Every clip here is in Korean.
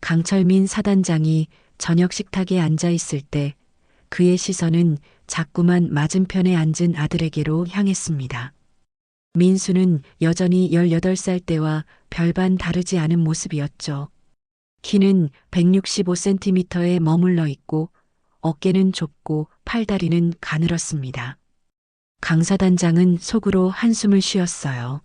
강철민 사단장이 저녁 식탁에 앉아 있을 때 그의 시선은 자꾸만 맞은편에 앉은 아들에게로 향했습니다. 민수는 여전히 18살 때와 별반 다르지 않은 모습이었죠. 키는 165cm에 머물러 있고 어깨는 좁고 팔다리는 가늘었습니다. 강사단장은 속으로 한숨을 쉬었어요.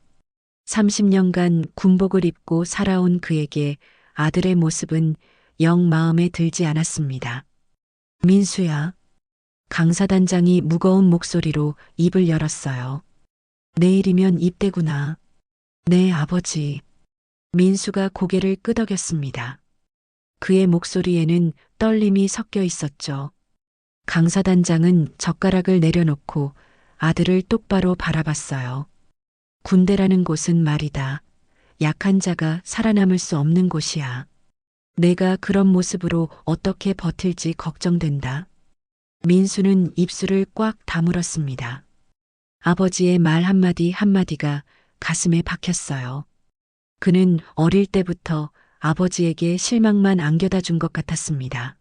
30년간 군복을 입고 살아온 그에게 아들의 모습은 영 마음에 들지 않았습니다. 민수야. 강사단장이 무거운 목소리로 입을 열었어요. 내일이면 입대구나. 네, 아버지. 민수가 고개를 끄덕였습니다. 그의 목소리에는 떨림이 섞여 있었죠. 강사단장은 젓가락을 내려놓고 아들을 똑바로 바라봤어요. 군대라는 곳은 말이다. 약한 자가 살아남을 수 없는 곳이야. 내가 그런 모습으로 어떻게 버틸지 걱정된다. 민수는 입술을 꽉 다물었습니다. 아버지의 말 한마디 한마디가 가슴에 박혔어요. 그는 어릴 때부터 아버지에게 실망만 안겨다 준 것 같았습니다.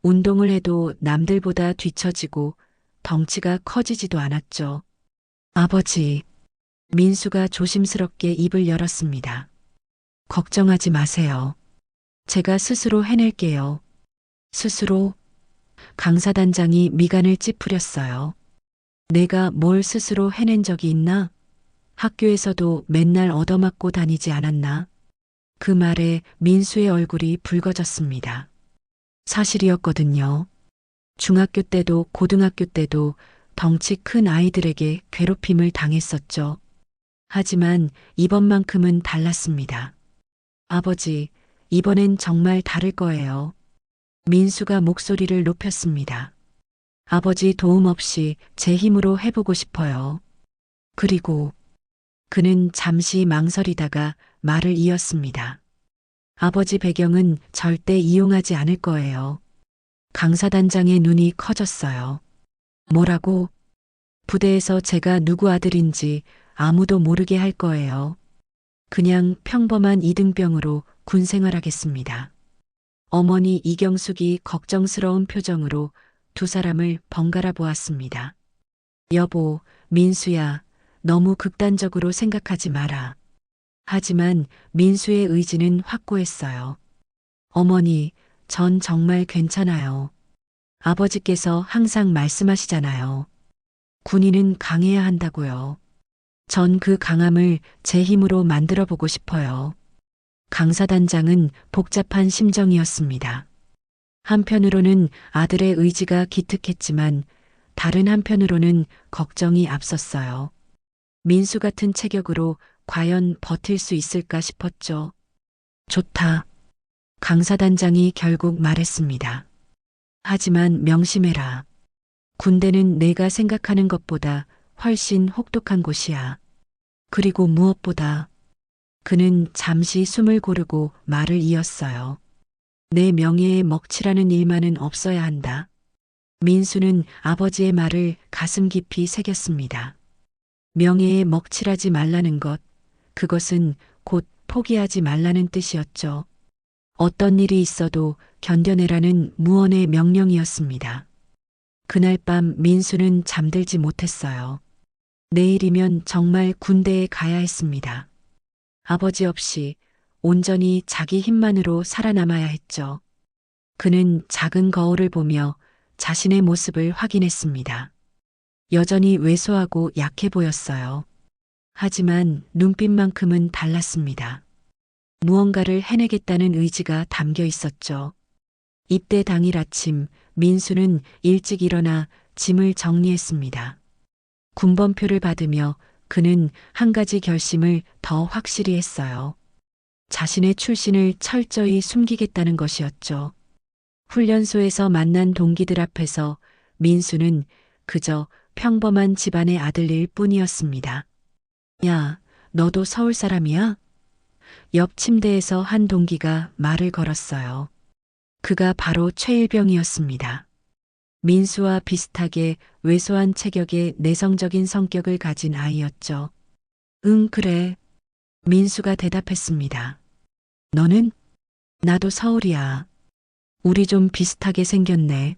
운동을 해도 남들보다 뒤처지고 덩치가 커지지도 않았죠. 아버지, 민수가 조심스럽게 입을 열었습니다. 걱정하지 마세요. 제가 스스로 해낼게요. 스스로? 강사단장이 미간을 찌푸렸어요. 내가 뭘 스스로 해낸 적이 있나? 학교에서도 맨날 얻어맞고 다니지 않았나? 그 말에 민수의 얼굴이 붉어졌습니다. 사실이었거든요. 중학교 때도 고등학교 때도 덩치 큰 아이들에게 괴롭힘을 당했었죠. 하지만 이번만큼은 달랐습니다. 아버지, 이번엔 정말 다를 거예요. 민수가 목소리를 높였습니다. 아버지 도움 없이 제 힘으로 해보고 싶어요. 그리고 그는 잠시 망설이다가 말을 이었습니다. 아버지 배경은 절대 이용하지 않을 거예요. 강사단장의 눈이 커졌어요. 뭐라고? 부대에서 제가 누구 아들인지 아무도 모르게 할 거예요. 그냥 평범한 이등병으로 군 생활하겠습니다. 어머니 이경숙이 걱정스러운 표정으로 두 사람을 번갈아 보았습니다. 여보, 민수야, 너무 극단적으로 생각하지 마라. 하지만 민수의 의지는 확고했어요. 어머니, 전 정말 괜찮아요. 아버지께서 항상 말씀하시잖아요. 군인은 강해야 한다고요. 전 그 강함을 제 힘으로 만들어 보고 싶어요. 강사단장은 복잡한 심정이었습니다. 한편으로는 아들의 의지가 기특했지만 다른 한편으로는 걱정이 앞섰어요. 민수 같은 체격으로 과연 버틸 수 있을까 싶었죠. 좋다. 강사단장이 결국 말했습니다. 하지만 명심해라. 군대는 내가 생각하는 것보다 훨씬 혹독한 곳이야. 그리고 무엇보다 그는 잠시 숨을 고르고 말을 이었어요. 내 명예에 먹칠하는 일만은 없어야 한다. 민수는 아버지의 말을 가슴 깊이 새겼습니다. 명예에 먹칠하지 말라는 것, 그것은 곧 포기하지 말라는 뜻이었죠. 어떤 일이 있어도 견뎌내라는 무언의 명령이었습니다. 그날 밤 민수는 잠들지 못했어요. 내일이면 정말 군대에 가야 했습니다. 아버지 없이 온전히 자기 힘만으로 살아남아야 했죠. 그는 작은 거울을 보며 자신의 모습을 확인했습니다. 여전히 왜소하고 약해 보였어요. 하지만 눈빛만큼은 달랐습니다. 무언가를 해내겠다는 의지가 담겨 있었죠. 입대 당일 아침 민수는 일찍 일어나 짐을 정리했습니다. 군번표를 받으며 그는 한 가지 결심을 더 확실히 했어요. 자신의 출신을 철저히 숨기겠다는 것이었죠. 훈련소에서 만난 동기들 앞에서 민수는 그저 평범한 집안의 아들일 뿐이었습니다. 야, 너도 서울 사람이야? 옆 침대에서 한 동기가 말을 걸었어요. 그가 바로 최일병이었습니다. 민수와 비슷하게 왜소한 체격의 내성적인 성격을 가진 아이였죠. 응, 그래. 민수가 대답했습니다. 너는? 나도 서울이야. 우리 좀 비슷하게 생겼네.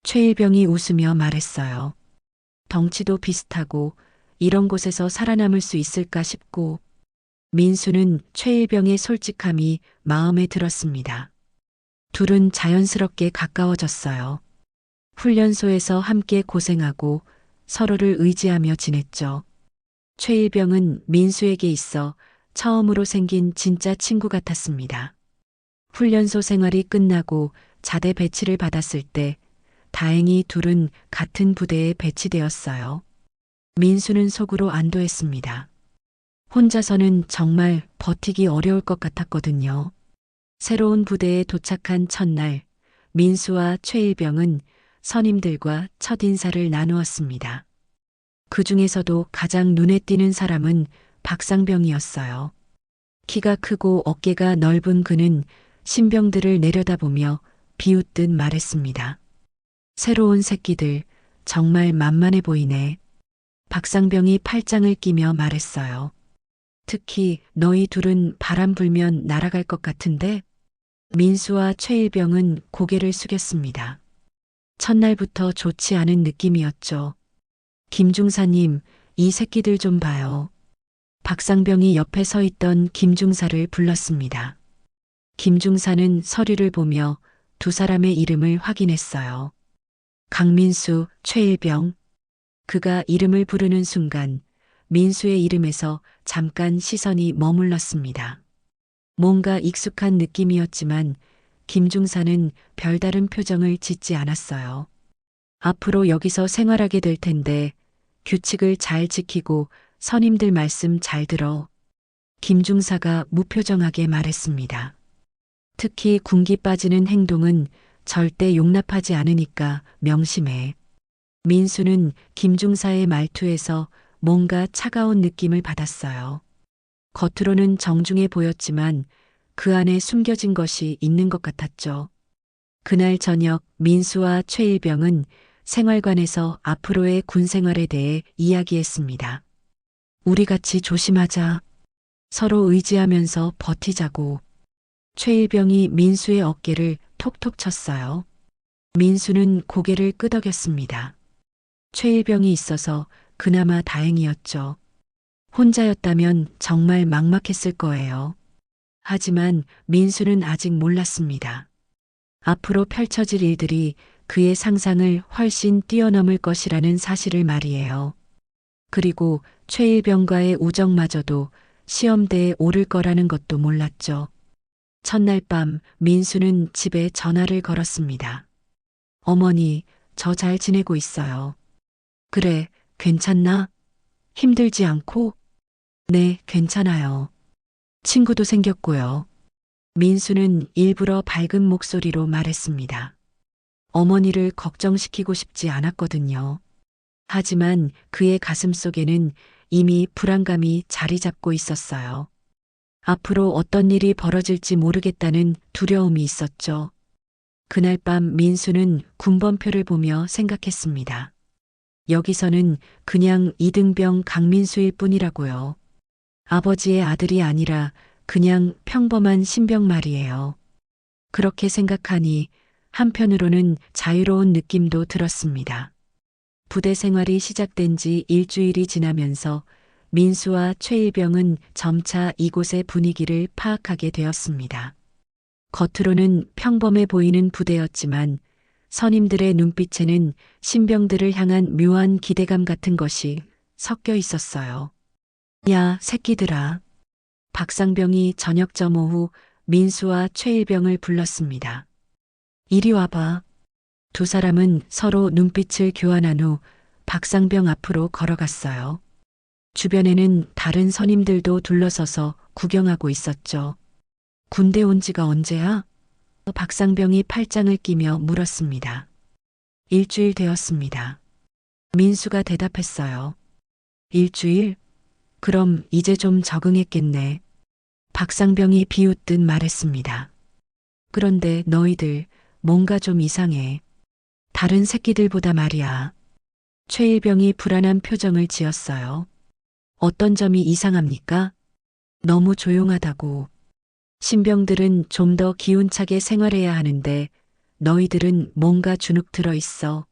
최일병이 웃으며 말했어요. 덩치도 비슷하고 이런 곳에서 살아남을 수 있을까 싶고. 민수는 최일병의 솔직함이 마음에 들었습니다. 둘은 자연스럽게 가까워졌어요. 훈련소에서 함께 고생하고 서로를 의지하며 지냈죠. 최일병은 민수에게 있어 처음으로 생긴 진짜 친구 같았습니다. 훈련소 생활이 끝나고 자대 배치를 받았을 때 다행히 둘은 같은 부대에 배치되었어요. 민수는 속으로 안도했습니다. 혼자서는 정말 버티기 어려울 것 같았거든요. 새로운 부대에 도착한 첫날, 민수와 최일병은 선임들과 첫 인사를 나누었습니다. 그 중에서도 가장 눈에 띄는 사람은 박상병이었어요. 키가 크고 어깨가 넓은 그는 신병들을 내려다보며 비웃듯 말했습니다. 새로운 새끼들, 정말 만만해 보이네. 박상병이 팔짱을 끼며 말했어요. 특히 너희 둘은 바람 불면 날아갈 것 같은데? 민수와 최일병은 고개를 숙였습니다. 첫날부터 좋지 않은 느낌이었죠. 김중사님, 이 새끼들 좀 봐요. 박상병이 옆에 서 있던 김중사를 불렀습니다. 김중사는 서류를 보며 두 사람의 이름을 확인했어요. 강민수, 최일병. 그가 이름을 부르는 순간 민수의 이름에서 잠깐 시선이 머물렀습니다. 뭔가 익숙한 느낌이었지만 김중사는 별다른 표정을 짓지 않았어요. 앞으로 여기서 생활하게 될 텐데 규칙을 잘 지키고 선임들 말씀 잘 들어. 김중사가 무표정하게 말했습니다. 특히 군기 빠지는 행동은 절대 용납하지 않으니까 명심해. 민수는 김중사의 말투에서 뭔가 차가운 느낌을 받았어요. 겉으로는 정중해 보였지만 그 안에 숨겨진 것이 있는 것 같았죠. 그날 저녁 민수와 최일병은 생활관에서 앞으로의 군 생활에 대해 이야기했습니다. 우리 같이 조심하자. 서로 의지하면서 버티자고. 최일병이 민수의 어깨를 톡톡 쳤어요. 민수는 고개를 끄덕였습니다. 최일병이 있어서 그나마 다행이었죠. 혼자였다면 정말 막막했을 거예요. 하지만 민수는 아직 몰랐습니다. 앞으로 펼쳐질 일들이 그의 상상을 훨씬 뛰어넘을 것이라는 사실을 말이에요. 그리고 최일병과의 우정마저도 시험대에 오를 거라는 것도 몰랐죠. 첫날 밤 민수는 집에 전화를 걸었습니다. 어머니, 저 잘 지내고 있어요. 그래, 괜찮나? 힘들지 않고? 네, 괜찮아요. 친구도 생겼고요. 민수는 일부러 밝은 목소리로 말했습니다. 어머니를 걱정시키고 싶지 않았거든요. 하지만 그의 가슴 속에는 이미 불안감이 자리 잡고 있었어요. 앞으로 어떤 일이 벌어질지 모르겠다는 두려움이 있었죠. 그날 밤 민수는 군번표를 보며 생각했습니다. 여기서는 그냥 이등병 강민수일 뿐이라고요. 아버지의 아들이 아니라 그냥 평범한 신병 말이에요. 그렇게 생각하니 한편으로는 자유로운 느낌도 들었습니다. 부대 생활이 시작된 지 일주일이 지나면서 민수와 최일병은 점차 이곳의 분위기를 파악하게 되었습니다. 겉으로는 평범해 보이는 부대였지만 선임들의 눈빛에는 신병들을 향한 묘한 기대감 같은 것이 섞여 있었어요. 야, 새끼들아. 박상병이 저녁점 오후 민수와 최일병을 불렀습니다. 이리 와봐. 두 사람은 서로 눈빛을 교환한 후 박상병 앞으로 걸어갔어요. 주변에는 다른 선임들도 둘러서서 구경하고 있었죠. 군대 온 지가 언제야? 박상병이 팔짱을 끼며 물었습니다. 일주일 되었습니다. 민수가 대답했어요. 일주일? 그럼 이제 좀 적응했겠네. 박상병이 비웃듯 말했습니다. 그런데 너희들 뭔가 좀 이상해. 다른 새끼들보다 말이야. 최일병이 불안한 표정을 지었어요. 어떤 점이 이상합니까? 너무 조용하다고. 신병들은 좀 더 기운차게 생활해야 하는데 너희들은 뭔가 주눅 들어 있어.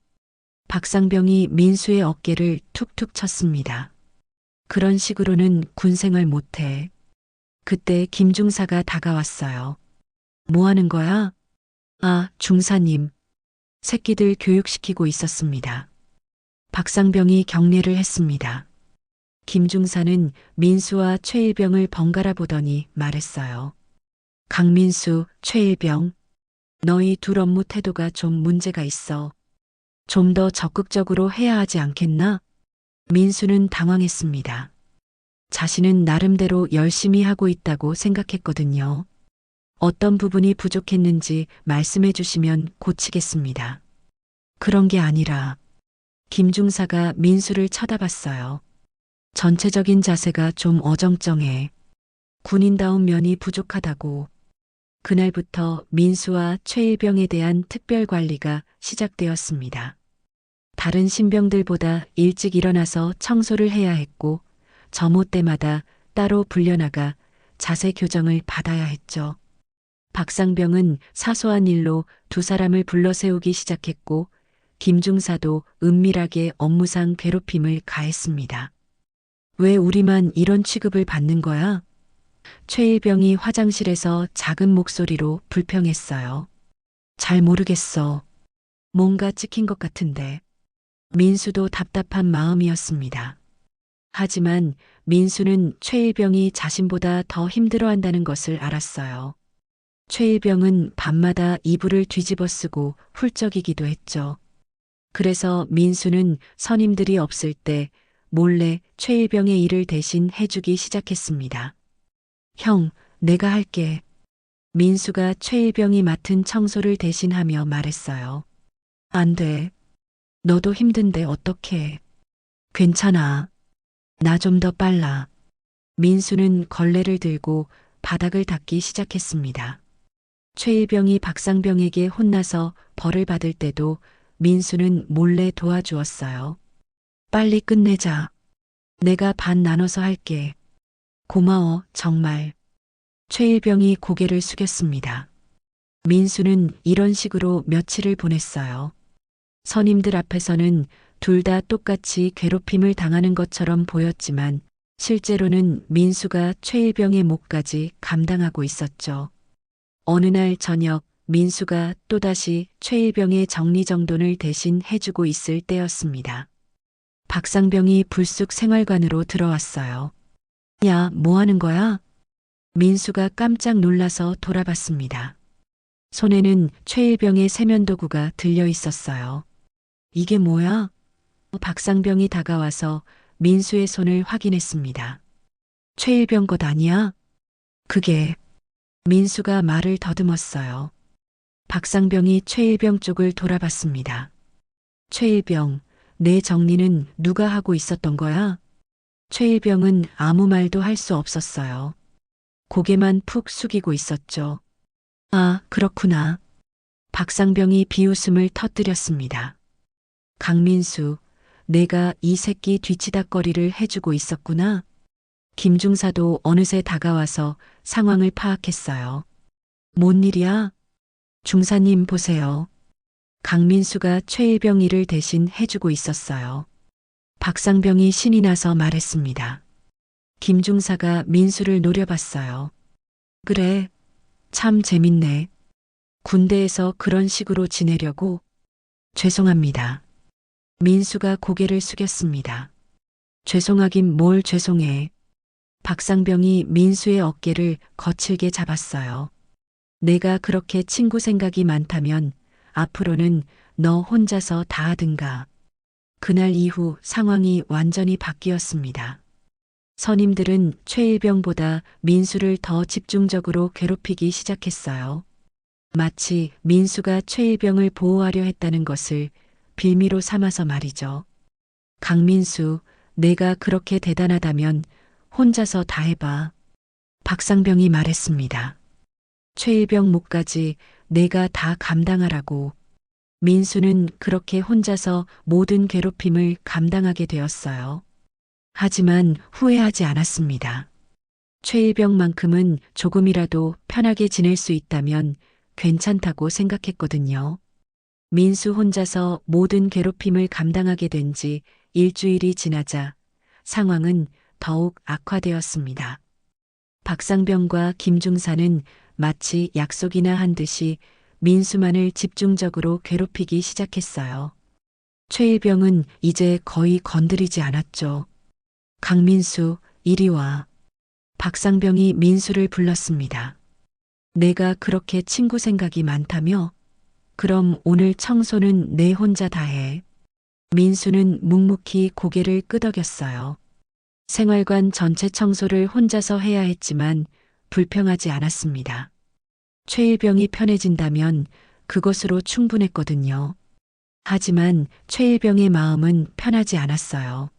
박상병이 민수의 어깨를 툭툭 쳤습니다. 그런 식으로는 군생활 못해. 그때 김중사가 다가왔어요. 뭐 하는 거야? 아, 중사님. 새끼들 교육시키고 있었습니다. 박상병이 경례를 했습니다. 김중사는 민수와 최일병을 번갈아 보더니 말했어요. 강민수, 최일병, 너희 둘 업무 태도가 좀 문제가 있어. 좀 더 적극적으로 해야 하지 않겠나? 민수는 당황했습니다. 자신은 나름대로 열심히 하고 있다고 생각했거든요. 어떤 부분이 부족했는지 말씀해 주시면 고치겠습니다. 그런 게 아니라 김중사가 민수를 쳐다봤어요. 전체적인 자세가 좀 어정쩡해. 군인다운 면이 부족하다고. 그날부터 민수와 최일병에 대한 특별 관리가 시작되었습니다. 다른 신병들보다 일찍 일어나서 청소를 해야 했고 점호 때마다 따로 불려나가 자세 교정을 받아야 했죠. 박상병은 사소한 일로 두 사람을 불러 세우기 시작했고 김중사도 은밀하게 업무상 괴롭힘을 가했습니다. 왜 우리만 이런 취급을 받는 거야? 최일병이 화장실에서 작은 목소리로 불평했어요. 잘 모르겠어. 뭔가 찍힌 것 같은데. 민수도 답답한 마음이었습니다. 하지만 민수는 최일병이 자신보다 더 힘들어한다는 것을 알았어요. 최일병은 밤마다 이불을 뒤집어 쓰고 훌쩍이기도 했죠. 그래서 민수는 선임들이 없을 때 몰래 최일병의 일을 대신 해주기 시작했습니다. 형, 내가 할게. 민수가 최일병이 맡은 청소를 대신하며 말했어요. 안 돼. 너도 힘든데 어떡해. 괜찮아. 나 좀 더 빨라. 민수는 걸레를 들고 바닥을 닦기 시작했습니다. 최일병이 박상병에게 혼나서 벌을 받을 때도 민수는 몰래 도와주었어요. 빨리 끝내자. 내가 반 나눠서 할게. 고마워, 정말. 최일병이 고개를 숙였습니다. 민수는 이런 식으로 며칠을 보냈어요. 선임들 앞에서는 둘 다 똑같이 괴롭힘을 당하는 것처럼 보였지만 실제로는 민수가 최일병의 몫까지 감당하고 있었죠. 어느 날 저녁 민수가 또다시 최일병의 정리정돈을 대신 해주고 있을 때였습니다. 박상병이 불쑥 생활관으로 들어왔어요. 야, 뭐 하는 거야? 민수가 깜짝 놀라서 돌아봤습니다. 손에는 최일병의 세면도구가 들려 있었어요. 이게 뭐야? 박상병이 다가와서 민수의 손을 확인했습니다. 최일병 것 아니야? 그게. 민수가 말을 더듬었어요. 박상병이 최일병 쪽을 돌아봤습니다. 최일병, 내 정리는 누가 하고 있었던 거야? 최일병은 아무 말도 할 수 없었어요. 고개만 푹 숙이고 있었죠. 아, 그렇구나. 박상병이 비웃음을 터뜨렸습니다. 강민수, 내가 이 새끼 뒤치다꺼리를 해주고 있었구나. 김중사도 어느새 다가와서 상황을 파악했어요. 뭔 일이야? 중사님 보세요. 강민수가 최일병 일을 대신 해주고 있었어요. 박상병이 신이 나서 말했습니다. 김중사가 민수를 노려봤어요. 그래, 참 재밌네. 군대에서 그런 식으로 지내려고? 죄송합니다. 민수가 고개를 숙였습니다. 죄송하긴 뭘 죄송해. 박상병이 민수의 어깨를 거칠게 잡았어요. 내가 그렇게 친구 생각이 많다면 앞으로는 너 혼자서 다 하든가. 그날 이후 상황이 완전히 바뀌었습니다. 선임들은 최일병보다 민수를 더 집중적으로 괴롭히기 시작했어요. 마치 민수가 최일병을 보호하려 했다는 것을 빌미로 삼아서 말이죠. 강민수, 내가 그렇게 대단하다면 혼자서 다 해봐. 박상병이 말했습니다. 최일병 몫까지 내가 다 감당하라고. 민수는 그렇게 혼자서 모든 괴롭힘을 감당하게 되었어요. 하지만 후회하지 않았습니다. 최일병만큼은 조금이라도 편하게 지낼 수 있다면 괜찮다고 생각했거든요. 민수 혼자서 모든 괴롭힘을 감당하게 된 지 일주일이 지나자 상황은 더욱 악화되었습니다. 박상병과 김중사는 마치 약속이나 한 듯이 민수만을 집중적으로 괴롭히기 시작했어요. 최일병은 이제 거의 건드리지 않았죠. 강민수, 이리 와. 박상병이 민수를 불렀습니다. 내가 그렇게 친구 생각이 많다며? 그럼 오늘 청소는 내 혼자 다 해. 민수는 묵묵히 고개를 끄덕였어요. 생활관 전체 청소를 혼자서 해야 했지만 불평하지 않았습니다. 최일병이 편해진다면 그것으로 충분했거든요. 하지만 최일병의 마음은 편하지 않았어요.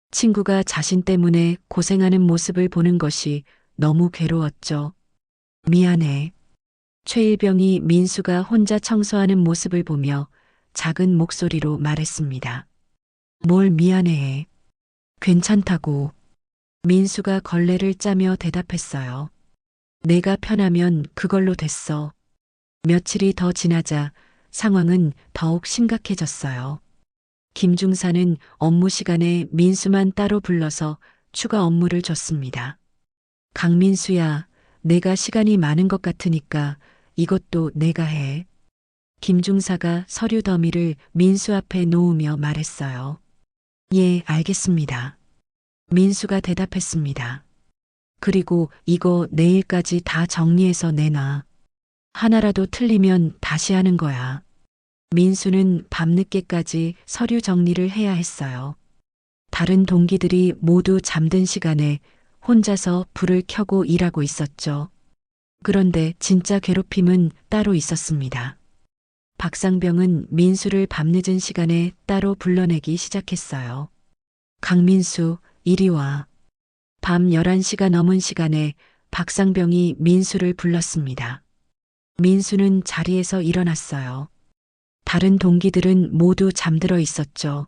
친구가 자신 때문에 고생하는 모습을 보는 것이 너무 괴로웠죠. 미안해. 최일병이 민수가 혼자 청소하는 모습을 보며 작은 목소리로 말했습니다. 뭘 미안해해. 괜찮다고. 민수가 걸레를 짜며 대답했어요. 내가 편하면 그걸로 됐어. 며칠이 더 지나자 상황은 더욱 심각해졌어요. 김중사는 업무 시간에 민수만 따로 불러서 추가 업무를 줬습니다. 강민수야, 내가 시간이 많은 것 같으니까 이것도 내가 해. 김중사가 서류 더미를 민수 앞에 놓으며 말했어요. 예, 알겠습니다. 민수가 대답했습니다. 그리고 이거 내일까지 다 정리해서 내놔. 하나라도 틀리면 다시 하는 거야. 민수는 밤늦게까지 서류 정리를 해야 했어요. 다른 동기들이 모두 잠든 시간에 혼자서 불을 켜고 일하고 있었죠. 그런데 진짜 괴롭힘은 따로 있었습니다. 박상병은 민수를 밤늦은 시간에 따로 불러내기 시작했어요. 강민수, 이리 와. 밤 11시가 넘은 시간에 박상병이 민수를 불렀습니다. 민수는 자리에서 일어났어요. 다른 동기들은 모두 잠들어 있었죠.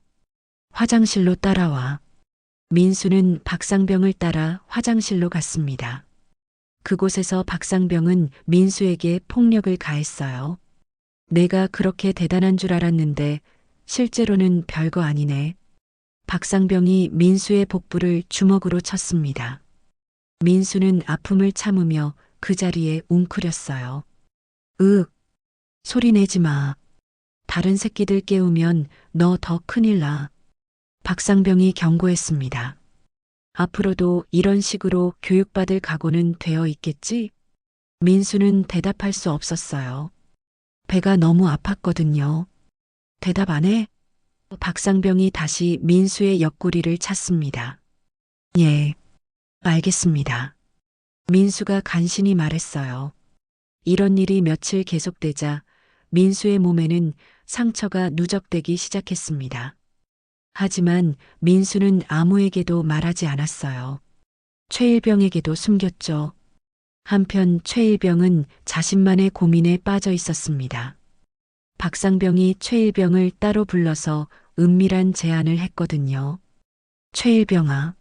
화장실로 따라와. 민수는 박상병을 따라 화장실로 갔습니다. 그곳에서 박상병은 민수에게 폭력을 가했어요. 내가 그렇게 대단한 줄 알았는데 실제로는 별거 아니네. 박상병이 민수의 복부를 주먹으로 쳤습니다. 민수는 아픔을 참으며 그 자리에 웅크렸어요. 으윽, 소리 내지 마. 다른 새끼들 깨우면 너 더 큰일 나. 박상병이 경고했습니다. 앞으로도 이런 식으로 교육받을 각오는 되어 있겠지? 민수는 대답할 수 없었어요. 배가 너무 아팠거든요. 대답 안 해? 박상병이 다시 민수의 옆구리를 찼습니다. 예, 알겠습니다. 민수가 간신히 말했어요. 이런 일이 며칠 계속되자 민수의 몸에는 상처가 누적되기 시작했습니다. 하지만 민수는 아무에게도 말하지 않았어요. 최일병에게도 숨겼죠. 한편 최일병은 자신만의 고민에 빠져 있었습니다. 박상병이 최일병을 따로 불러서 은밀한 제안을 했거든요. 최일병아.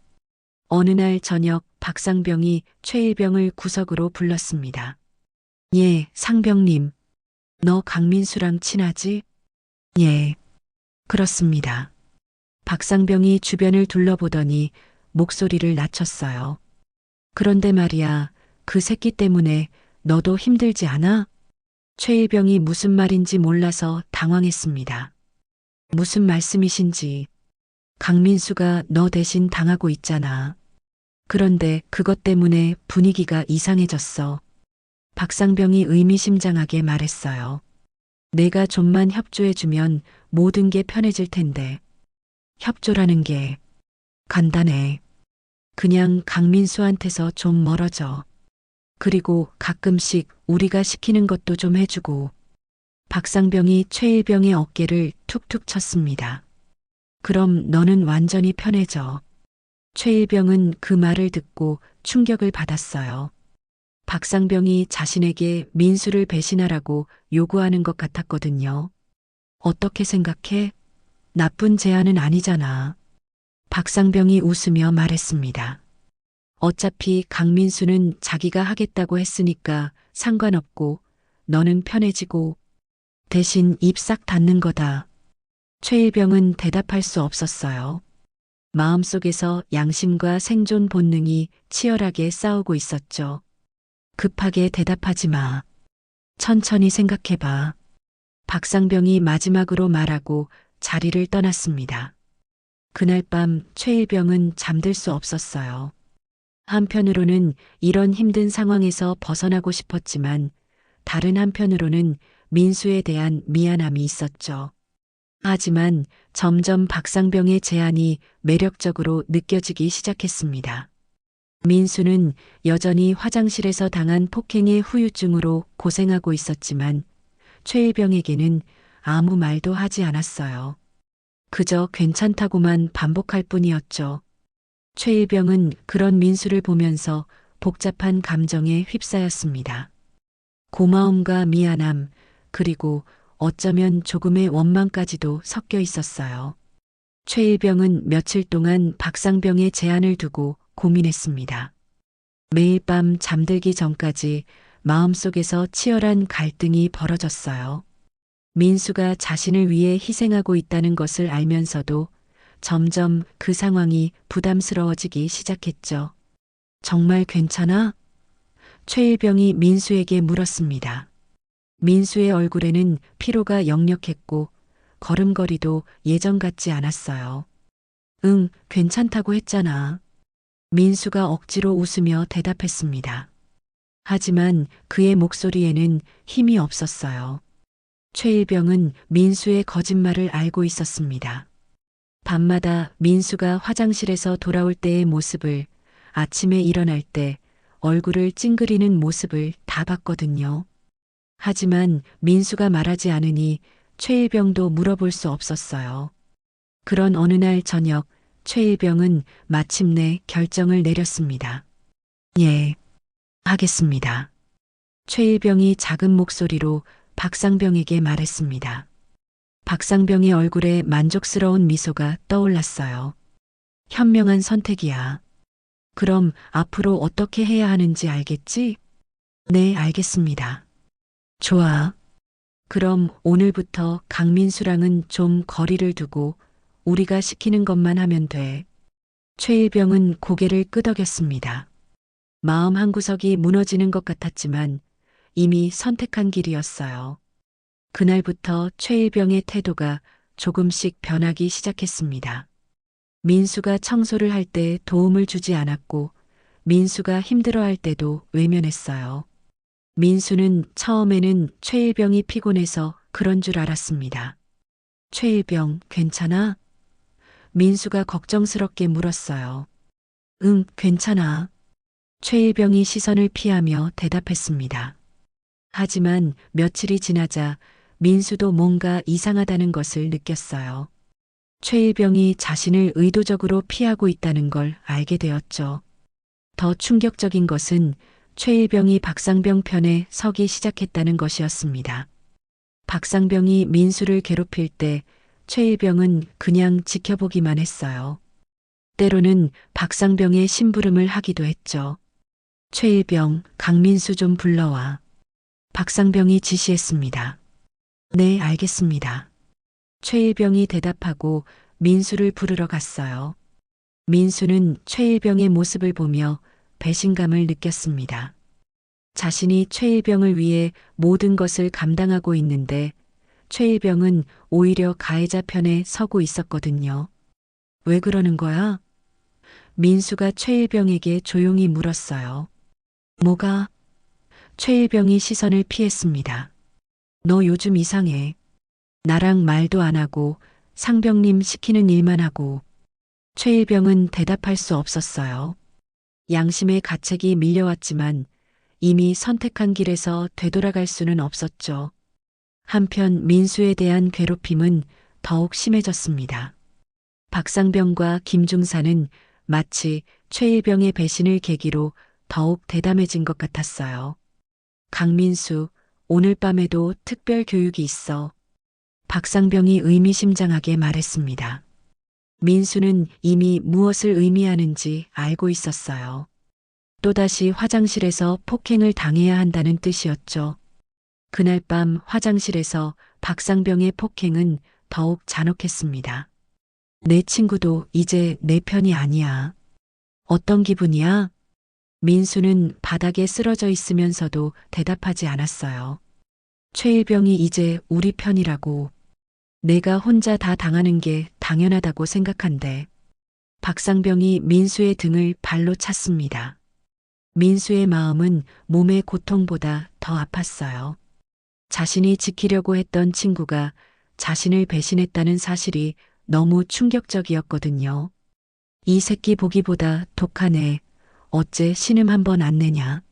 어느 날 저녁 박상병이 최일병을 구석으로 불렀습니다. 예, 상병님. 너 강민수랑 친하지? 예, 그렇습니다. 박상병이 주변을 둘러보더니 목소리를 낮췄어요. 그런데 말이야, 그 새끼 때문에 너도 힘들지 않아? 최일병이 무슨 말인지 몰라서 당황했습니다. 무슨 말씀이신지. 강민수가 너 대신 당하고 있잖아. 그런데 그것 때문에 분위기가 이상해졌어. 박상병이 의미심장하게 말했어요. 내가 좀만 협조해주면 모든 게 편해질 텐데. 협조라는 게 간단해. 그냥 강민수한테서 좀 멀어져. 그리고 가끔씩 우리가 시키는 것도 좀 해주고. 박상병이 최일병의 어깨를 툭툭 쳤습니다. 그럼 너는 완전히 편해져. 최일병은 그 말을 듣고 충격을 받았어요. 박상병이 자신에게 민수를 배신하라고 요구하는 것 같았거든요. 어떻게 생각해? 나쁜 제안은 아니잖아. 박상병이 웃으며 말했습니다. 어차피 강민수는 자기가 하겠다고 했으니까 상관없고 너는 편해지고 대신 입 싹 닫는 거다. 최일병은 대답할 수 없었어요. 마음속에서 양심과 생존 본능이 치열하게 싸우고 있었죠. 급하게 대답하지 마. 천천히 생각해봐. 박상병이 마지막으로 말하고 자리를 떠났습니다. 그날 밤 최일병은 잠들 수 없었어요. 한편으로는 이런 힘든 상황에서 벗어나고 싶었지만 다른 한편으로는 민수에 대한 미안함이 있었죠. 하지만 점점 박상병의 제안이 매력적으로 느껴지기 시작했습니다. 민수는 여전히 화장실에서 당한 폭행의 후유증으로 고생하고 있었지만 최일병에게는 아무 말도 하지 않았어요. 그저 괜찮다고만 반복할 뿐이었죠. 최일병은 그런 민수를 보면서 복잡한 감정에 휩싸였습니다. 고마움과 미안함, 그리고 어쩌면 조금의 원망까지도 섞여 있었어요. 최일병은 며칠 동안 박상병의 제안을 두고 고민했습니다. 매일 밤 잠들기 전까지 마음속에서 치열한 갈등이 벌어졌어요. 민수가 자신을 위해 희생하고 있다는 것을 알면서도 점점 그 상황이 부담스러워지기 시작했죠. 정말 괜찮아? 최일병이 민수에게 물었습니다. 민수의 얼굴에는 피로가 역력했고 걸음걸이도 예전 같지 않았어요. 응, 괜찮다고 했잖아. 민수가 억지로 웃으며 대답했습니다. 하지만 그의 목소리에는 힘이 없었어요. 최일병은 민수의 거짓말을 알고 있었습니다. 밤마다 민수가 화장실에서 돌아올 때의 모습을, 아침에 일어날 때 얼굴을 찡그리는 모습을 다 봤거든요. 하지만 민수가 말하지 않으니 최일병도 물어볼 수 없었어요. 그런 어느 날 저녁 최일병은 마침내 결정을 내렸습니다. 예, 하겠습니다. 최일병이 작은 목소리로 박상병에게 말했습니다. 박상병의 얼굴에 만족스러운 미소가 떠올랐어요. 현명한 선택이야. 그럼 앞으로 어떻게 해야 하는지 알겠지? 네, 알겠습니다. 좋아. 그럼 오늘부터 강민수랑은 좀 거리를 두고 우리가 시키는 것만 하면 돼. 최일병은 고개를 끄덕였습니다. 마음 한구석이 무너지는 것 같았지만 이미 선택한 길이었어요. 그날부터 최일병의 태도가 조금씩 변하기 시작했습니다. 민수가 청소를 할 때 도움을 주지 않았고 민수가 힘들어할 때도 외면했어요. 민수는 처음에는 최일병이 피곤해서 그런 줄 알았습니다. 최일병, 괜찮아? 민수가 걱정스럽게 물었어요. 응, 괜찮아. 최일병이 시선을 피하며 대답했습니다. 하지만 며칠이 지나자 민수도 뭔가 이상하다는 것을 느꼈어요. 최일병이 자신을 의도적으로 피하고 있다는 걸 알게 되었죠. 더 충격적인 것은 최일병이 박상병 편에 서기 시작했다는 것이었습니다. 박상병이 민수를 괴롭힐 때 최일병은 그냥 지켜보기만 했어요. 때로는 박상병의 심부름을 하기도 했죠. 최일병, 강민수 좀 불러와. 박상병이 지시했습니다. 네, 알겠습니다. 최일병이 대답하고 민수를 부르러 갔어요. 민수는 최일병의 모습을 보며 배신감을 느꼈습니다. 자신이 최일병을 위해 모든 것을 감당하고 있는데 최일병은 오히려 가해자 편에 서고 있었거든요. 왜 그러는 거야? 민수가 최일병에게 조용히 물었어요. 뭐가? 최일병이 시선을 피했습니다. 너 요즘 이상해. 나랑 말도 안 하고 상병님 시키는 일만 하고. 최일병은 대답할 수 없었어요. 양심의 가책이 밀려왔지만 이미 선택한 길에서 되돌아갈 수는 없었죠. 한편 민수에 대한 괴롭힘은 더욱 심해졌습니다. 박상병과 김중사는 마치 최일병의 배신을 계기로 더욱 대담해진 것 같았어요. 강민수, 오늘 밤에도 특별 교육이 있어. 박상병이 의미심장하게 말했습니다. 민수는 이미 무엇을 의미하는지 알고 있었어요. 또다시 화장실에서 폭행을 당해야 한다는 뜻이었죠. 그날 밤 화장실에서 박상병의 폭행은 더욱 잔혹했습니다. 내 친구도 이제 내 편이 아니야. 어떤 기분이야? 민수는 바닥에 쓰러져 있으면서도 대답하지 않았어요. 최일병이 이제 우리 편이라고. 내가 혼자 다 당하는 게 당연하다고 생각한대. 박상병이 민수의 등을 발로 찼습니다. 민수의 마음은 몸의 고통보다 더 아팠어요. 자신이 지키려고 했던 친구가 자신을 배신했다는 사실이 너무 충격적이었거든요. 이 새끼 보기보다 독하네. 어째 신음 한 번 안 내냐.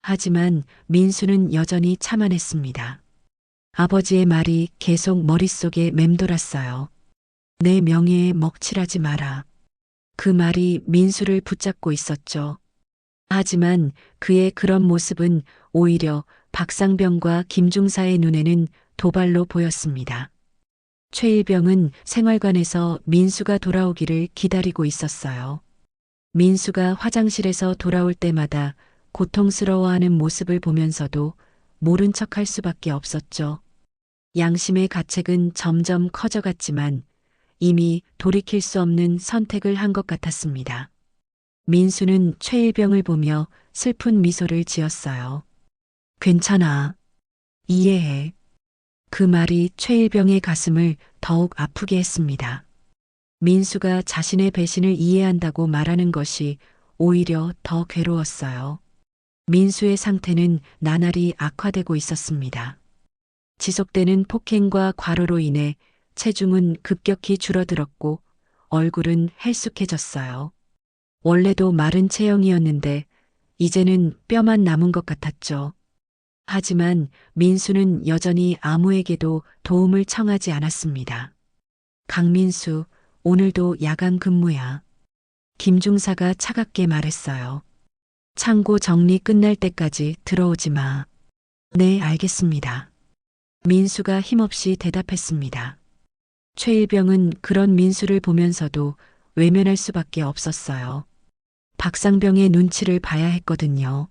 하지만 민수는 여전히 참아냈습니다. 아버지의 말이 계속 머릿속에 맴돌았어요. 내 명예에 먹칠하지 마라. 그 말이 민수를 붙잡고 있었죠. 하지만 그의 그런 모습은 오히려 박상병과 김중사의 눈에는 도발로 보였습니다. 최일병은 생활관에서 민수가 돌아오기를 기다리고 있었어요. 민수가 화장실에서 돌아올 때마다 고통스러워하는 모습을 보면서도 모른 척할 수밖에 없었죠. 양심의 가책은 점점 커져갔지만 이미 돌이킬 수 없는 선택을 한 것 같았습니다. 민수는 최일병을 보며 슬픈 미소를 지었어요. 괜찮아. 이해해. 그 말이 최일병의 가슴을 더욱 아프게 했습니다. 민수가 자신의 배신을 이해한다고 말하는 것이 오히려 더 괴로웠어요. 민수의 상태는 나날이 악화되고 있었습니다. 지속되는 폭행과 과로로 인해 체중은 급격히 줄어들었고 얼굴은 헬쑥해졌어요. 원래도 마른 체형이었는데 이제는 뼈만 남은 것 같았죠. 하지만 민수는 여전히 아무에게도 도움을 청하지 않았습니다. 강민수, 오늘도 야간 근무야. 김중사가 차갑게 말했어요. 창고 정리 끝날 때까지 들어오지 마. 네, 알겠습니다. 민수가 힘없이 대답했습니다. 최일병은 그런 민수를 보면서도 외면할 수밖에 없었어요. 박상병의 눈치를 봐야 했거든요.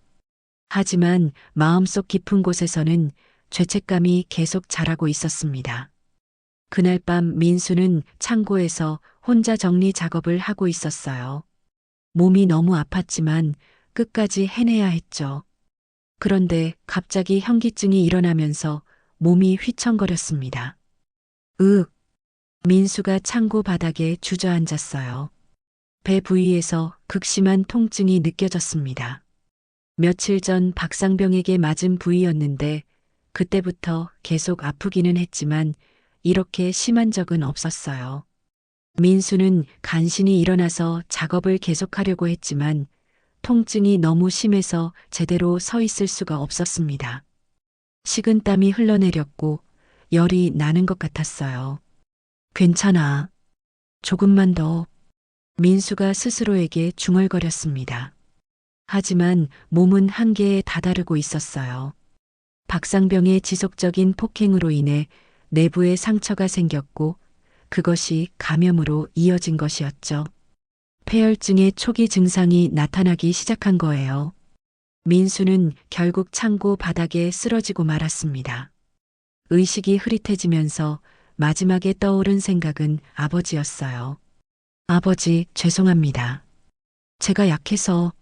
하지만 마음속 깊은 곳에서는 죄책감이 계속 자라고 있었습니다. 그날 밤 민수는 창고에서 혼자 정리 작업을 하고 있었어요. 몸이 너무 아팠지만 끝까지 해내야 했죠. 그런데 갑자기 현기증이 일어나면서 몸이 휘청거렸습니다. 민수가 창고 바닥에 주저앉았어요. 배 부위에서 극심한 통증이 느껴졌습니다. 며칠 전 박상병에게 맞은 부위였는데 그때부터 계속 아프기는 했지만 이렇게 심한 적은 없었어요. 민수는 간신히 일어나서 작업을 계속하려고 했지만 통증이 너무 심해서 제대로 서 있을 수가 없었습니다. 식은땀이 흘러내렸고 열이 나는 것 같았어요. 괜찮아. 조금만 더. 민수가 스스로에게 중얼거렸습니다. 하지만 몸은 한계에 다다르고 있었어요. 박상병의 지속적인 폭행으로 인해 내부에 상처가 생겼고 그것이 감염으로 이어진 것이었죠. 폐혈증의 초기 증상이 나타나기 시작한 거예요. 민수는 결국 창고 바닥에 쓰러지고 말았습니다. 의식이 흐릿해지면서 마지막에 떠오른 생각은 아버지였어요. 아버지, 죄송합니다. 제가 약해서.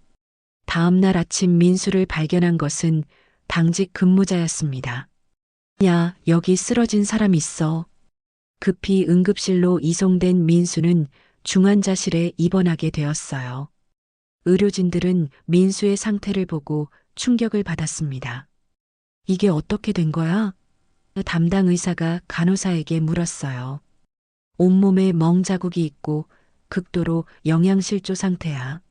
다음 날 아침 민수를 발견한 것은 당직 근무자였습니다. 야, 여기 쓰러진 사람 있어. 급히 응급실로 이송된 민수는 중환자실에 입원하게 되었어요. 의료진들은 민수의 상태를 보고 충격을 받았습니다. 이게 어떻게 된 거야? 담당 의사가 간호사에게 물었어요. 온몸에 멍자국이 있고 극도로 영양실조 상태야.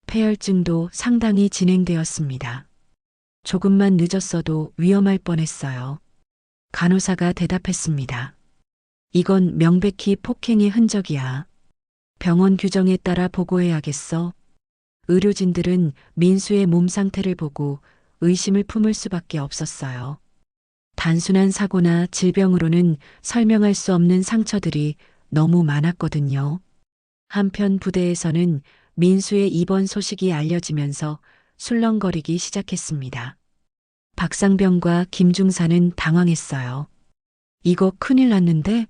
폐혈증도 상당히 진행되었습니다. 조금만 늦었어도 위험할 뻔했어요. 간호사가 대답했습니다. 이건 명백히 폭행의 흔적이야. 병원 규정에 따라 보고해야겠어. 의료진들은 민수의 몸 상태를 보고 의심을 품을 수밖에 없었어요. 단순한 사고나 질병으로는 설명할 수 없는 상처들이 너무 많았거든요. 한편 부대에서는 민수의 입원 소식이 알려지면서 술렁거리기 시작했습니다. 박상병과 김중사는 당황했어요. 이거 큰일 났는데?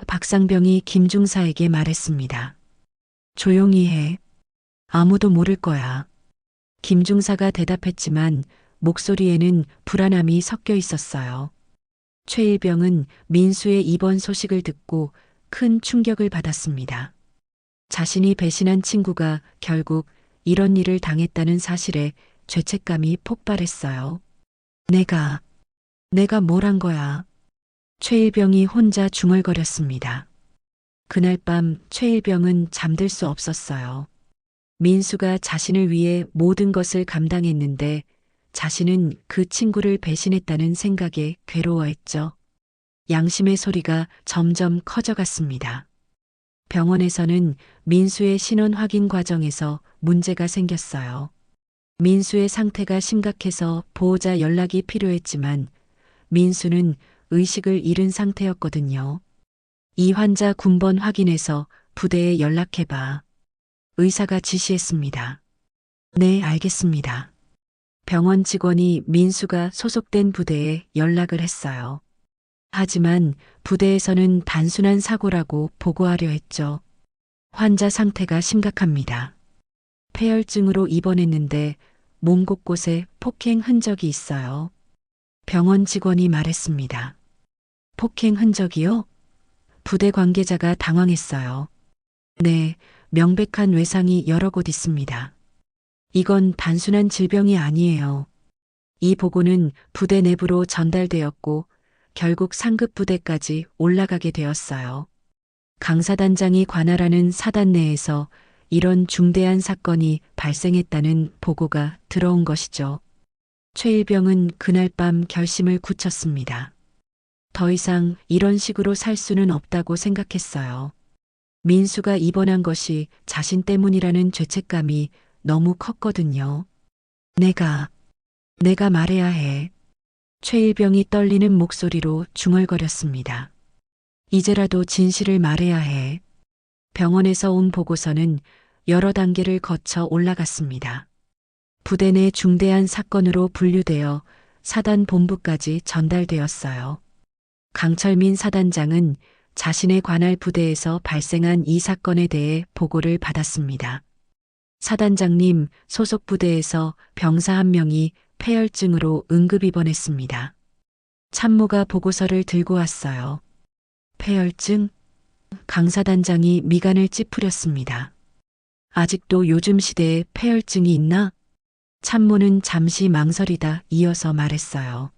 박상병이 김중사에게 말했습니다. 조용히 해. 아무도 모를 거야. 김중사가 대답했지만 목소리에는 불안함이 섞여 있었어요. 최일병은 민수의 입원 소식을 듣고 큰 충격을 받았습니다. 자신이 배신한 친구가 결국 이런 일을 당했다는 사실에 죄책감이 폭발했어요. 내가 뭘 한 거야? 최일병이 혼자 중얼거렸습니다. 그날 밤 최일병은 잠들 수 없었어요. 민수가 자신을 위해 모든 것을 감당했는데 자신은 그 친구를 배신했다는 생각에 괴로워했죠. 양심의 소리가 점점 커져갔습니다. 병원에서는 민수의 신원 확인 과정에서 문제가 생겼어요. 민수의 상태가 심각해서 보호자 연락이 필요했지만 민수는 의식을 잃은 상태였거든요. 이 환자 군번 확인해서 부대에 연락해봐. 의사가 지시했습니다. 네, 알겠습니다. 병원 직원이 민수가 소속된 부대에 연락을 했어요. 하지만 부대에서는 단순한 사고라고 보고하려 했죠. 환자 상태가 심각합니다. 폐혈증으로 입원했는데 몸 곳곳에 폭행 흔적이 있어요. 병원 직원이 말했습니다. 폭행 흔적이요? 부대 관계자가 당황했어요. 네, 명백한 외상이 여러 곳 있습니다. 이건 단순한 질병이 아니에요. 이 보고는 부대 내부로 전달되었고 결국 상급 부대까지 올라가게 되었어요. 강사단장이 관할하는 사단 내에서 이런 중대한 사건이 발생했다는 보고가 들어온 것이죠. 최일병은 그날 밤 결심을 굳혔습니다. 더 이상 이런 식으로 살 수는 없다고 생각했어요. 민수가 입원한 것이 자신 때문이라는 죄책감이 너무 컸거든요. 내가 말해야 해. 최일병이 떨리는 목소리로 중얼거렸습니다. 이제라도 진실을 말해야 해. 병원에서 온 보고서는 여러 단계를 거쳐 올라갔습니다. 부대 내 중대한 사건으로 분류되어 사단 본부까지 전달되었어요. 강철민 사단장은 자신의 관할 부대에서 발생한 이 사건에 대해 보고를 받았습니다. 사단장님, 소속 부대에서 병사 한 명이 폐혈증으로 응급 입원했습니다. 참모가 보고서를 들고 왔어요. 폐혈증? 강 사단장이 미간을 찌푸렸습니다. 아직도 요즘 시대에 폐혈증이 있나? 참모는 잠시 망설이다 이어서 말했어요.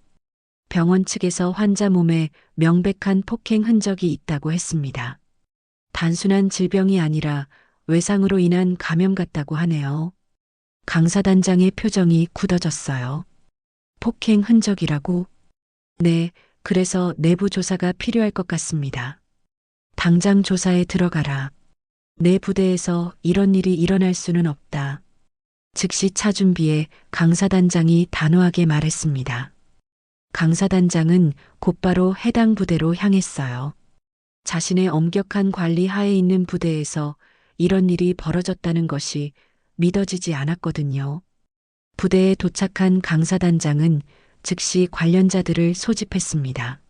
병원 측에서 환자 몸에 명백한 폭행 흔적이 있다고 했습니다. 단순한 질병이 아니라 외상으로 인한 감염 같다고 하네요. 강 사단장의 표정이 굳어졌어요. 폭행 흔적이라고? 네, 그래서 내부 조사가 필요할 것 같습니다. 당장 조사에 들어가라. 내 부대에서 이런 일이 일어날 수는 없다. 즉시 차 준비에 강 사단장이 단호하게 말했습니다. 강 사단장은 곧바로 해당 부대로 향했어요. 자신의 엄격한 관리 하에 있는 부대에서 이런 일이 벌어졌다는 것이 믿어지지 않았거든요. 부대에 도착한 강 사단장은 즉시 관련자들을 소집했습니다.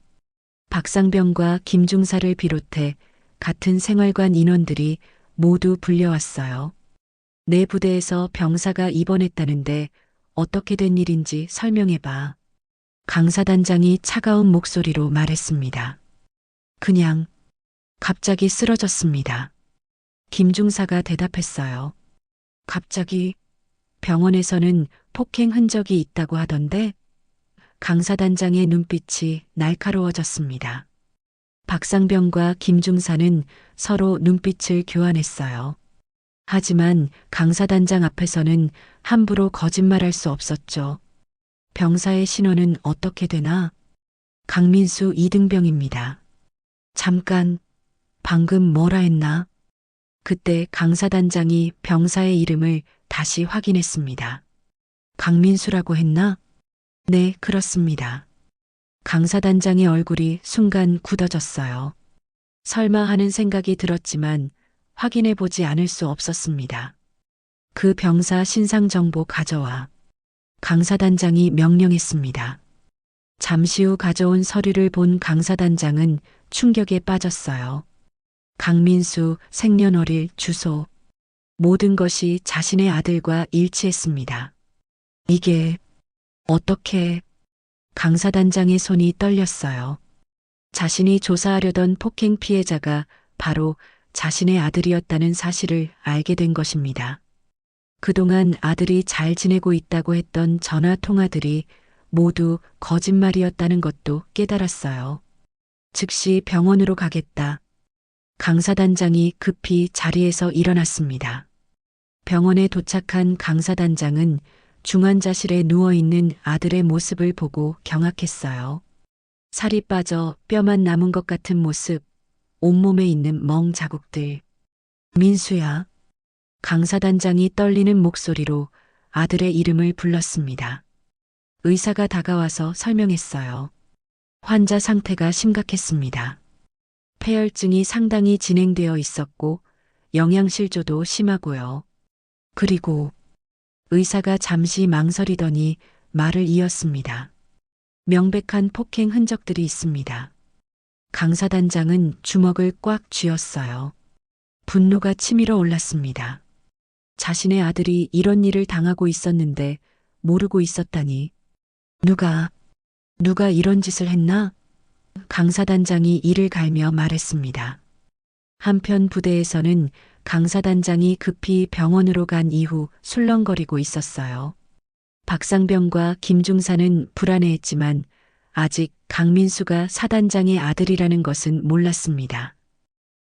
박상병과 김중사를 비롯해 같은 생활관 인원들이 모두 불려왔어요. 내 부대에서 병사가 입원했다는데 어떻게 된 일인지 설명해봐. 강 사단장이 차가운 목소리로 말했습니다. 그냥 갑자기 쓰러졌습니다. 김중사가 대답했어요. 갑자기 병원에서는 폭행 흔적이 있다고 하던데 강 사단장의 눈빛이 날카로워졌습니다. 박상병과 김중사는 서로 눈빛을 교환했어요. 하지만 강 사단장 앞에서는 함부로 거짓말할 수 없었죠. 병사의 신원은 어떻게 되나? 강민수 이등병입니다. 잠깐, 방금 뭐라 했나? 그때 강 사단장이 병사의 이름을 다시 확인했습니다. 강민수라고 했나? 네, 그렇습니다. 강 사단장의 얼굴이 순간 굳어졌어요. 설마 하는 생각이 들었지만 확인해 보지 않을 수 없었습니다. 그 병사 신상 정보 가져와. 강사단장이 명령했습니다. 잠시 후 가져온 서류를 본 강사단장은 충격에 빠졌어요. 강민수 생년월일, 주소, 모든 것이 자신의 아들과 일치했습니다. 이게 어떻게? 강사단장의 손이 떨렸어요. 자신이 조사하려던 폭행 피해자가 바로 자신의 아들이었다는 사실을 알게 된 것입니다. 그동안 아들이 잘 지내고 있다고 했던 전화 통화들이 모두 거짓말이었다는 것도 깨달았어요. 즉시 병원으로 가겠다. 강사단장이 급히 자리에서 일어났습니다. 병원에 도착한 강사단장은 중환자실에 누워있는 아들의 모습을 보고 경악했어요. 살이 빠져 뼈만 남은 것 같은 모습, 온몸에 있는 멍 자국들. 민수야. 강사단장이 떨리는 목소리로 아들의 이름을 불렀습니다. 의사가 다가와서 설명했어요. 환자 상태가 심각했습니다. 폐혈증이 상당히 진행되어 있었고 영양실조도 심하고요. 그리고 의사가 잠시 망설이더니 말을 이었습니다. 명백한 폭행 흔적들이 있습니다. 강사단장은 주먹을 꽉 쥐었어요. 분노가 치밀어 올랐습니다. 자신의 아들이 이런 일을 당하고 있었는데 모르고 있었다니. 누가 이런 짓을 했나? 강사단장이 이를 갈며 말했습니다. 한편 부대에서는 강사단장이 급히 병원으로 간 이후 술렁거리고 있었어요. 박상병과 김중사는 불안해했지만 아직 강민수가 사단장의 아들이라는 것은 몰랐습니다.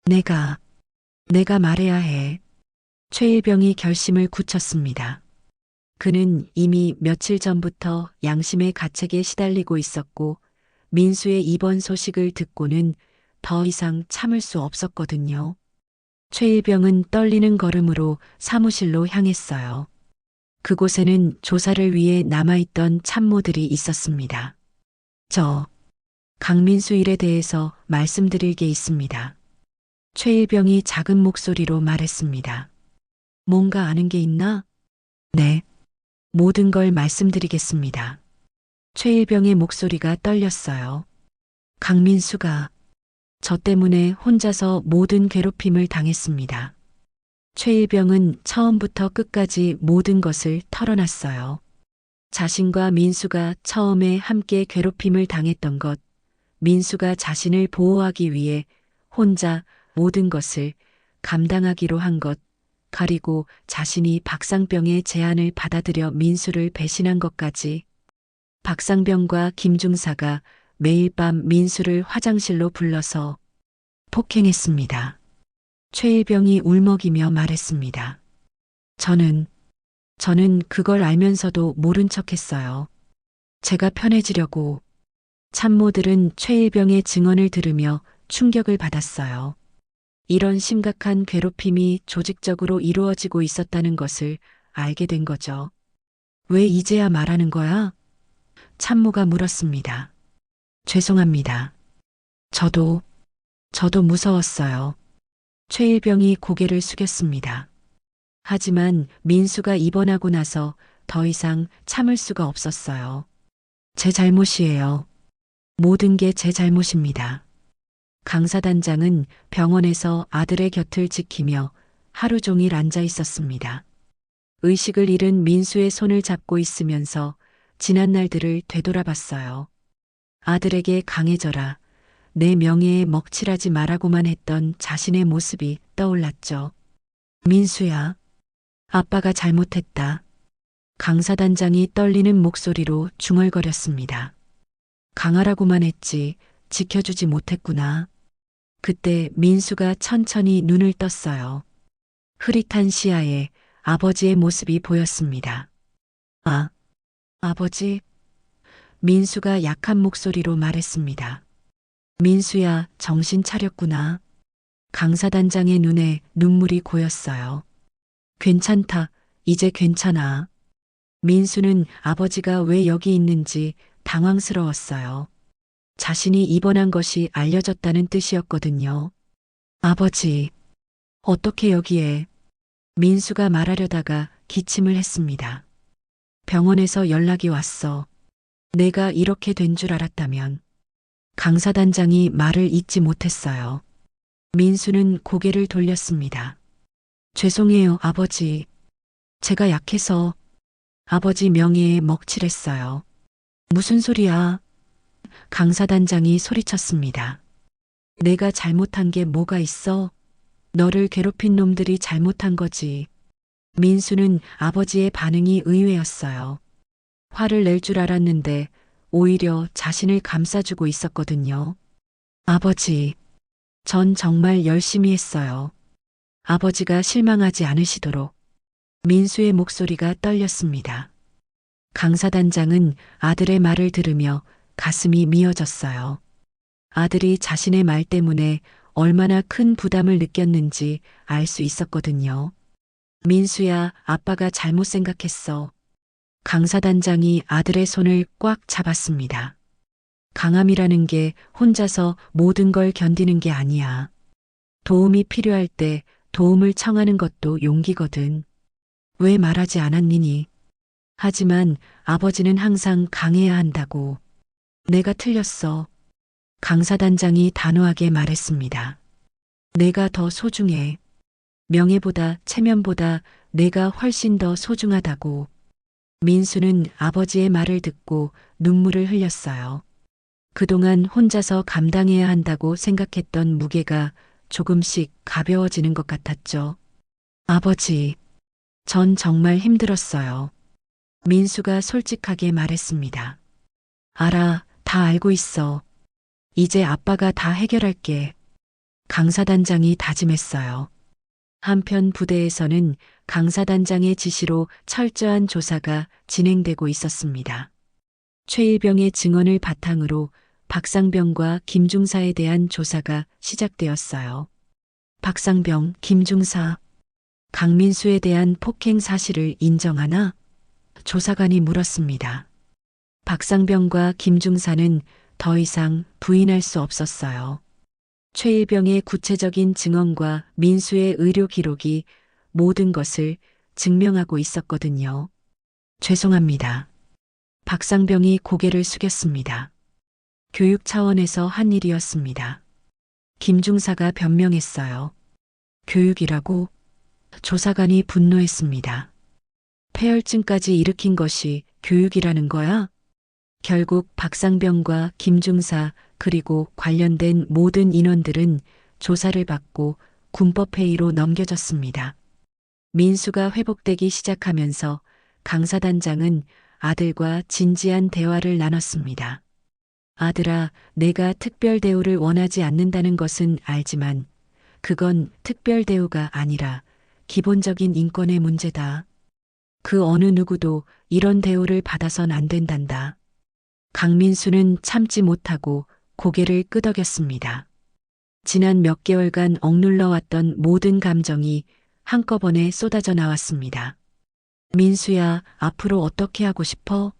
내가 말해야 해. 최일병이 결심을 굳혔습니다. 그는 이미 며칠 전부터 양심의 가책에 시달리고 있었고 민수의 입원 소식을 듣고는 더 이상 참을 수 없었거든요. 최일병은 떨리는 걸음으로 사무실로 향했어요. 그곳에는 조사를 위해 남아있던 참모들이 있었습니다. 강민수 일에 대해서 말씀드릴 게 있습니다. 최일병이 작은 목소리로 말했습니다. 뭔가 아는 게 있나? 네. 모든 걸 말씀드리겠습니다. 최일병의 목소리가 떨렸어요. 강민수가 저 때문에 혼자서 모든 괴롭힘을 당했습니다. 최일병은 처음부터 끝까지 모든 것을 털어놨어요. 자신과 민수가 처음에 함께 괴롭힘을 당했던 것, 민수가 자신을 보호하기 위해 혼자 모든 것을 감당하기로 한 것, 그리고 자신이 박상병의 제안을 받아들여 민수를 배신한 것까지. 박상병과 김중사가 매일 밤 민수를 화장실로 불러서 폭행했습니다. 최일병이 울먹이며 말했습니다. 저는 그걸 알면서도 모른 척했어요. 제가 편해지려고. 참모들은 최일병의 증언을 들으며 충격을 받았어요. 이런 심각한 괴롭힘이 조직적으로 이루어지고 있었다는 것을 알게 된 거죠. 왜 이제야 말하는 거야? 참모가 물었습니다. 죄송합니다. 저도 무서웠어요. 최일병이 고개를 숙였습니다. 하지만 민수가 입원하고 나서 더 이상 참을 수가 없었어요. 제 잘못이에요. 모든 게 제 잘못입니다. 강사단장은 병원에서 아들의 곁을 지키며 하루 종일 앉아 있었습니다. 의식을 잃은 민수의 손을 잡고 있으면서 지난 날들을 되돌아봤어요. 아들에게 강해져라, 내 명예에 먹칠하지 말라고만 했던 자신의 모습이 떠올랐죠. 민수야, 아빠가 잘못했다. 강사단장이 떨리는 목소리로 중얼거렸습니다. 강하라고만 했지 지켜주지 못했구나. 그때 민수가 천천히 눈을 떴어요. 흐릿한 시야에 아버지의 모습이 보였습니다. 아버지? 민수가 약한 목소리로 말했습니다. 민수야, 정신 차렸구나. 강사단장의 눈에 눈물이 고였어요. 괜찮다, 이제 괜찮아. 민수는 아버지가 왜 여기 있는지 당황스러웠어요. 자신이 입원한 것이 알려졌다는 뜻이었거든요. 아버지, 어떻게 여기에? 민수가 말하려다가 기침을 했습니다. 병원에서 연락이 왔어. 내가 이렇게 된 줄 알았다면. 강사단장이 말을 잇지 못했어요. 민수는 고개를 돌렸습니다. 죄송해요, 아버지. 제가 약해서 아버지 명예에 먹칠했어요. 무슨 소리야? 강사단장이 소리쳤습니다. 내가 잘못한 게 뭐가 있어? 너를 괴롭힌 놈들이 잘못한 거지. 민수는 아버지의 반응이 의외였어요. 화를 낼 줄 알았는데 오히려 자신을 감싸주고 있었거든요. 아버지, 전 정말 열심히 했어요. 아버지가 실망하지 않으시도록. 민수의 목소리가 떨렸습니다. 강사단장은 아들의 말을 들으며 가슴이 미어졌어요. 아들이 자신의 말 때문에 얼마나 큰 부담을 느꼈는지 알 수 있었거든요. 민수야, 아빠가 잘못 생각했어. 강사단장이 아들의 손을 꽉 잡았습니다. 강함이라는 게 혼자서 모든 걸 견디는 게 아니야. 도움이 필요할 때 도움을 청하는 것도 용기거든. 왜 말하지 않았니? 하지만 아버지는 항상 강해야 한다고. 내가 틀렸어. 강사단장이 단호하게 말했습니다. 내가 더 소중해. 명예보다 체면보다 내가 훨씬 더 소중하다고. 민수는 아버지의 말을 듣고 눈물을 흘렸어요. 그동안 혼자서 감당해야 한다고 생각했던 무게가 조금씩 가벼워지는 것 같았죠. 아버지, 전 정말 힘들었어요. 민수가 솔직하게 말했습니다. 알아, 다 알고 있어. 이제 아빠가 다 해결할게. 강사단장이 다짐했어요. 한편 부대에서는 강사단장의 지시로 철저한 조사가 진행되고 있었습니다. 최일병의 증언을 바탕으로 박상병과 김중사에 대한 조사가 시작되었어요. 박상병, 김중사, 강민수에 대한 폭행 사실을 인정하나? 조사관이 물었습니다. 박상병과 김중사는 더 이상 부인할 수 없었어요. 최일병의 구체적인 증언과 민수의 의료 기록이 모든 것을 증명하고 있었거든요. 죄송합니다. 박상병이 고개를 숙였습니다. 교육 차원에서 한 일이었습니다. 김중사가 변명했어요. 교육이라고? 조사관이 분노했습니다. 폐혈증까지 일으킨 것이 교육이라는 거야? 결국 박상병과 김중사 그리고 관련된 모든 인원들은 조사를 받고 군법회의로 넘겨졌습니다. 민수가 회복되기 시작하면서 강사단장은 아들과 진지한 대화를 나눴습니다. 아들아, 내가 특별 대우를 원하지 않는다는 것은 알지만 그건 특별 대우가 아니라 기본적인 인권의 문제다. 그 어느 누구도 이런 대우를 받아선 안 된단다. 강민수는 참지 못하고 고개를 끄덕였습니다. 지난 몇 개월간 억눌러왔던 모든 감정이 한꺼번에 쏟아져 나왔습니다. 민수야, 앞으로 어떻게 하고 싶어?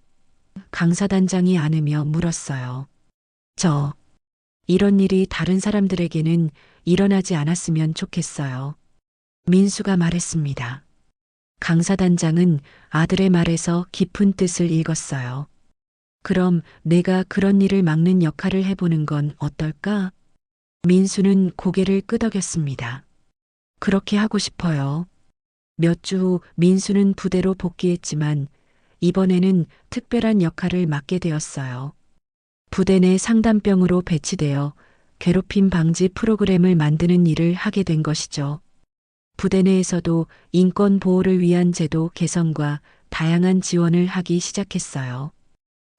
강사단장이 안으며 물었어요. 이런 일이 다른 사람들에게는 일어나지 않았으면 좋겠어요. 민수가 말했습니다. 강사단장은 아들의 말에서 깊은 뜻을 읽었어요. 그럼 내가 그런 일을 막는 역할을 해보는 건 어떨까? 민수는 고개를 끄덕였습니다. 그렇게 하고 싶어요. 몇 주 후 민수는 부대로 복귀했지만 이번에는 특별한 역할을 맡게 되었어요. 부대 내 상담병으로 배치되어 괴롭힘 방지 프로그램을 만드는 일을 하게 된 것이죠. 부대 내에서도 인권 보호를 위한 제도 개선과 다양한 지원을 하기 시작했어요.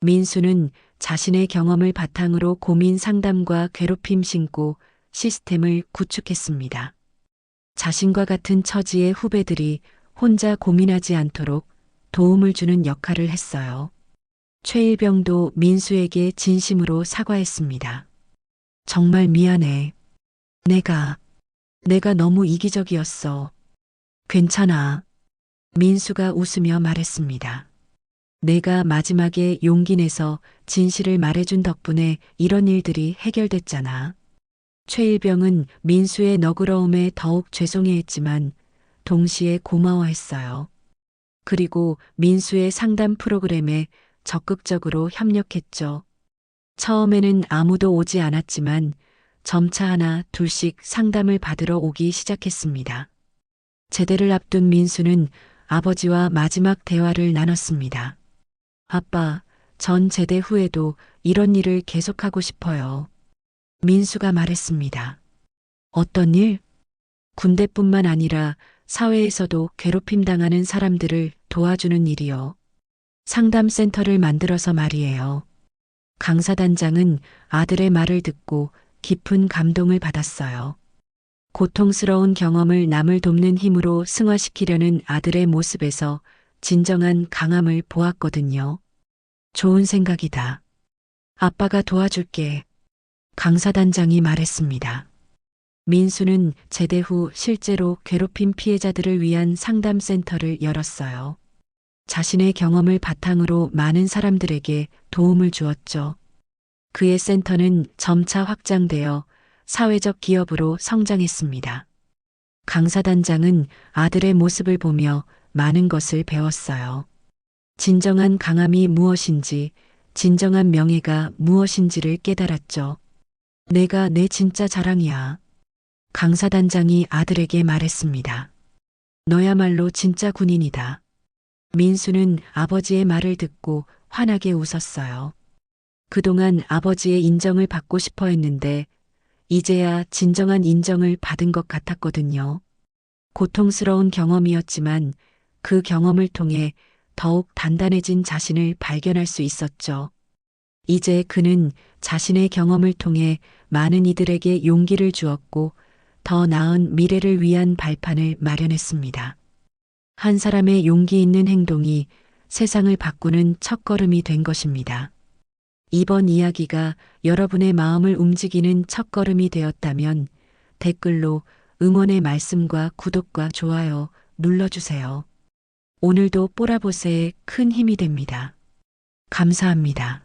민수는 자신의 경험을 바탕으로 고민 상담과 괴롭힘 신고 시스템을 구축했습니다. 자신과 같은 처지의 후배들이 혼자 고민하지 않도록 도움을 주는 역할을 했어요. 최일병도 민수에게 진심으로 사과했습니다. 정말 미안해. 내가 너무 이기적이었어. 괜찮아. 민수가 웃으며 말했습니다. 내가 마지막에 용기 내서 진실을 말해준 덕분에 이런 일들이 해결됐잖아. 최일병은 민수의 너그러움에 더욱 죄송해했지만 동시에 고마워했어요. 그리고 민수의 상담 프로그램에 적극적으로 협력했죠. 처음에는 아무도 오지 않았지만 점차 하나 둘씩 상담을 받으러 오기 시작했습니다. 제대를 앞둔 민수는 아버지와 마지막 대화를 나눴습니다. 아빠, 전 제대 후에도 이런 일을 계속하고 싶어요. 민수가 말했습니다. 어떤 일? 군대뿐만 아니라 사회에서도 괴롭힘 당하는 사람들을 도와주는 일이요. 상담센터를 만들어서 말이에요. 강사단장은 아들의 말을 듣고 깊은 감동을 받았어요. 고통스러운 경험을 남을 돕는 힘으로 승화시키려는 아들의 모습에서 진정한 강함을 보았거든요. 좋은 생각이다. 아빠가 도와줄게. 강사단장이 말했습니다. 민수는 제대 후 실제로 괴롭힘 피해자들을 위한 상담센터를 열었어요. 자신의 경험을 바탕으로 많은 사람들에게 도움을 주었죠. 그의 센터는 점차 확장되어 사회적 기업으로 성장했습니다. 강사단장은 아들의 모습을 보며 많은 것을 배웠어요. 진정한 강함이 무엇인지, 진정한 명예가 무엇인지를 깨달았죠. 내가 내 진짜 자랑이야. 강사단장이 아들에게 말했습니다. 너야말로 진짜 군인이다. 민수는 아버지의 말을 듣고 환하게 웃었어요. 그동안 아버지의 인정을 받고 싶어 했는데 이제야 진정한 인정을 받은 것 같았거든요. 고통스러운 경험이었지만 그 경험을 통해 더욱 단단해진 자신을 발견할 수 있었죠. 이제 그는 자신의 경험을 통해 많은 이들에게 용기를 주었고 더 나은 미래를 위한 발판을 마련했습니다. 한 사람의 용기 있는 행동이 세상을 바꾸는 첫걸음이 된 것입니다. 이번 이야기가 여러분의 마음을 움직이는 첫걸음이 되었다면 댓글로 응원의 말씀과 구독과 좋아요 눌러주세요. 오늘도 뽀라보세의 큰 힘이 됩니다. 감사합니다.